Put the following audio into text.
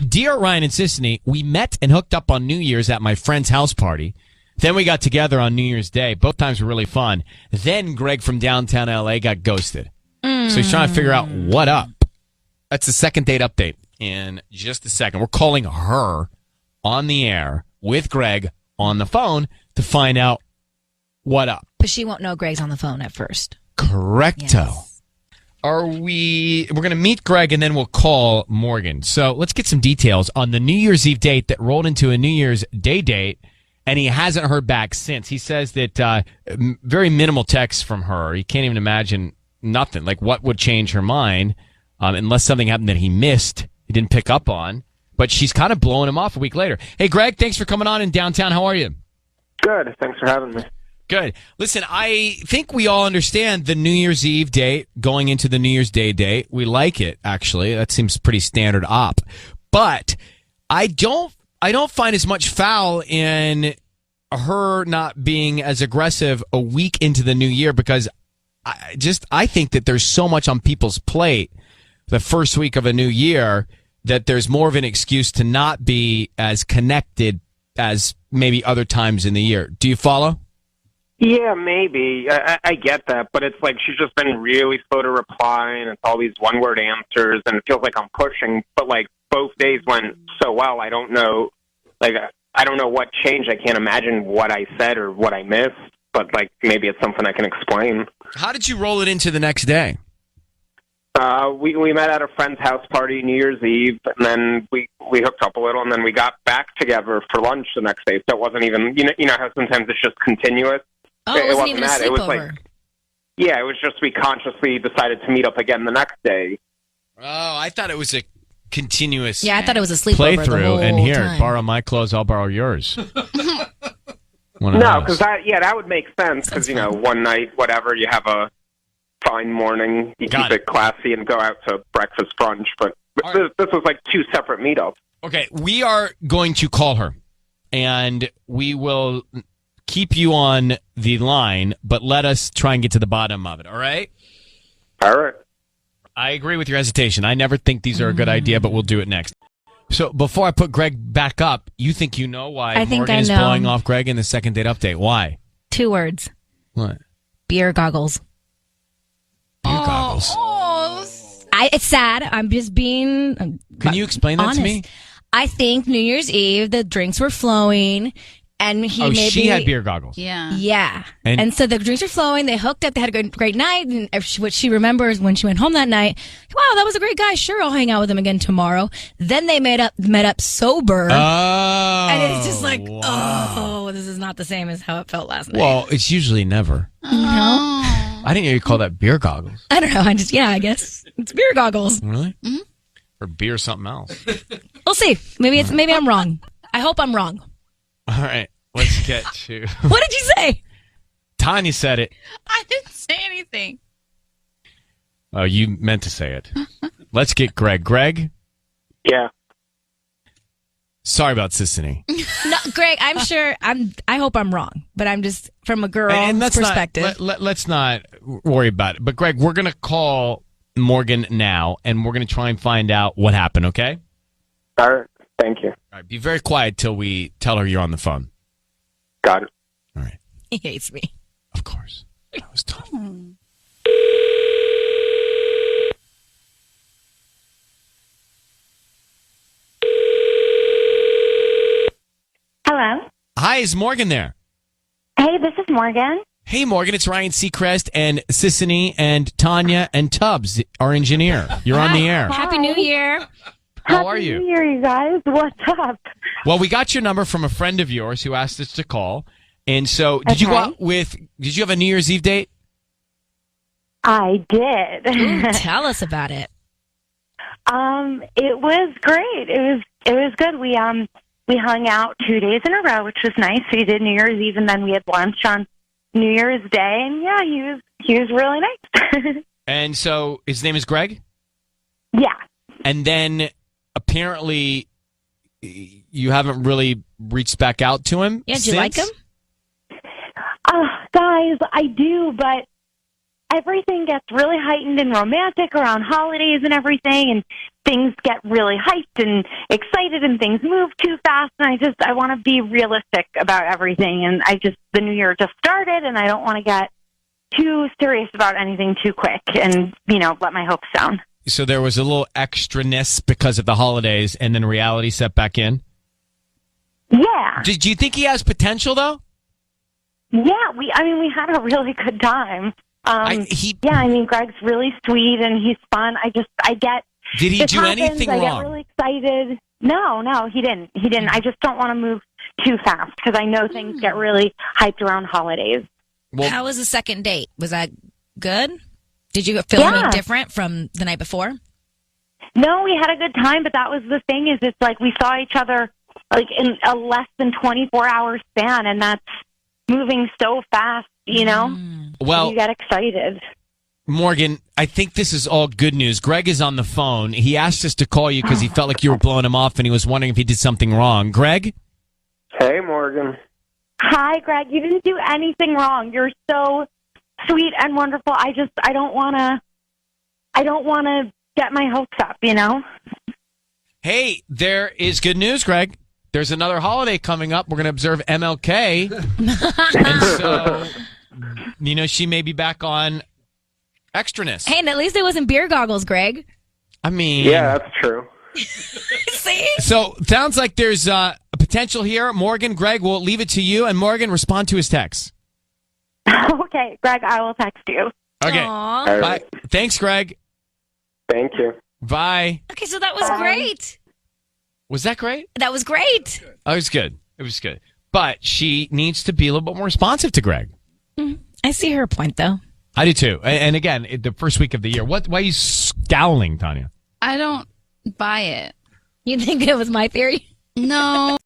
Dear Ryan and Sissany, we met and hooked up on New Year's at my friend's house party. Then we got together on New Year's Day. Both times were really fun. Then Greg from downtown LA got ghosted. So he's trying to figure out what up. That's the second date update in just a second. We're calling her on the air with Greg on the phone to find out what up. But she won't know Greg's on the phone at first. Correcto. Yes. We're going to meet Greg and then we'll call Morgan. So let's get some details on the New Year's Eve date that rolled into a New Year's Day date, and he hasn't heard back since. He says that very minimal texts from her. He can't even imagine nothing. Like what would change her mind unless something happened that he missed, he didn't pick up on. But she's kind of blowing him off a week later. Hey, Greg, thanks for coming on in downtown. How are you? Good. Thanks for having me. Good. Listen, I think we all understand the New Year's Eve date going into the New Year's Day date. We like it, actually. That seems pretty standard op. But I don't find as much foul in her not being as aggressive a week into the new year, because I think that there's so much on people's plate the first week of a new year that there's more of an excuse to not be as connected as maybe other times in the year. Do you follow? Yeah, maybe. I get that, but it's like she's just been really slow to reply, and it's all these one-word answers, and it feels like I'm pushing, but like both days went so well, I don't know what changed. I can't imagine what I said or what I missed, but like maybe it's something I can explain. How did you roll it into the next day? We met at a friend's house party New Year's Eve, and then we hooked up a little, and then we got back together for lunch the next day. So it wasn't even, you know how sometimes it's just continuous? Oh, it wasn't even a sleepover. It was like, yeah, it was just we consciously decided to meet up again the next day. Oh, I thought it was a continuous I thought it was a sleepover playthrough, the whole and here, time. borrow my clothes, I'll borrow yours. No, because that would make sense, because, one night, whatever, you have a fine morning, you keep it classy and go out to breakfast brunch, but this was like two separate meetups. Okay, we are going to call her, and we will keep you on the line, but let us try and get to the bottom of it, all right? All right. I agree with your hesitation. I never think these are a good idea, but we'll do it next. So before I put Greg back up, you think you know why Morgan is blowing off Greg in the second date update. Why? 2 words. What? Beer goggles. Beer goggles. It's sad. I'm just being Can you explain that honest. to me? I think New Year's Eve, the drinks were flowing, and she had beer goggles. Yeah. And so the drinks were flowing. They hooked up. They had a great night. And what she remembers when she went home that night, wow, that was a great guy. Sure, I'll hang out with him again tomorrow. Then they met up sober. Oh. And it's just like, this is not the same as how it felt last night. Well, it's usually never. No. I didn't know you call that beer goggles. I don't know. I guess it's beer goggles. Really? Mm-hmm. Or beer something else. We'll see. Maybe I'm wrong. I hope I'm wrong. All right, let's get to... What did you say? Tanya said it. I didn't say anything. Oh, you meant to say it. Let's get Greg. Greg? Yeah. Sorry about Sissany. No, Greg, I'm sure. I hope I'm wrong, but I'm just from a girl's perspective. Let's not worry about it. But Greg, we're going to call Morgan now, and we're going to try and find out what happened, okay? All right. Thank you. All right. Be very quiet till we tell her you're on the phone. Got it. All right. He hates me. Of course. That was tough. Hello. Hi, is Morgan there? Hey, this is Morgan. Hey, Morgan, it's Ryan Seacrest and Sissany and Tanya and Tubbs, our engineer. You're on the air. Happy New Year. How are you? Happy New Year, you guys. What's up? Well, we got your number from a friend of yours who asked us to call. And so, did you have a New Year's Eve date? I did. Ooh, tell us about it. It was great. It was good. We hung out 2 days in a row, which was nice. We did New Year's Eve, and then we had lunch on New Year's Day. And yeah, he was really nice. And so, his name is Greg? Yeah. And then, apparently, you haven't really reached back out to him. Yeah, did you like him? Guys, I do, but everything gets really heightened and romantic around holidays and everything, and things get really hyped and excited, and things move too fast. And I want to be realistic about everything. And the new year just started, and I don't want to get too serious about anything too quick and, let my hopes down. So there was a little extraness because of the holidays, and then reality set back in? Yeah. Do you think he has potential, though? Yeah, we had a really good time. Greg's really sweet and he's fun. Did he do anything wrong? I get really excited. No, he didn't. I just don't want to move too fast because I know things get really hyped around holidays. Well, how was the second date? Was that good? Did you feel any different from the night before? No, we had a good time, but that was the thing is it's like we saw each other like in a less than 24-hour span, and that's moving so fast, Well, you get excited. Morgan, I think this is all good news. Greg is on the phone. He asked us to call you because he felt like you were blowing him off, and he was wondering if he did something wrong. Greg? Hey, Morgan. Hi, Greg. You didn't do anything wrong. You're so sweet and wonderful. I don't want to get my hopes up, Hey, there is good news, Greg. There's another holiday coming up. We're going to observe MLK. And so, she may be back on extraness. Hey, and at least it wasn't beer goggles, Greg. I mean... Yeah, that's true. See? So, sounds like there's a potential here. Morgan, Greg, we'll leave it to you. And Morgan, respond to his text. Okay, Greg, I will text you. Okay. Aww. All right. Bye. Thanks, Greg. Thank you. Bye. Okay, so that was great. Was that great? That was great. Oh, it was good. It was good. But she needs to be a little bit more responsive to Greg. I see her point, though. I do, too. And again, the first week of the year. Why are you scowling, Tanya? I don't buy it. You think it was my theory? No.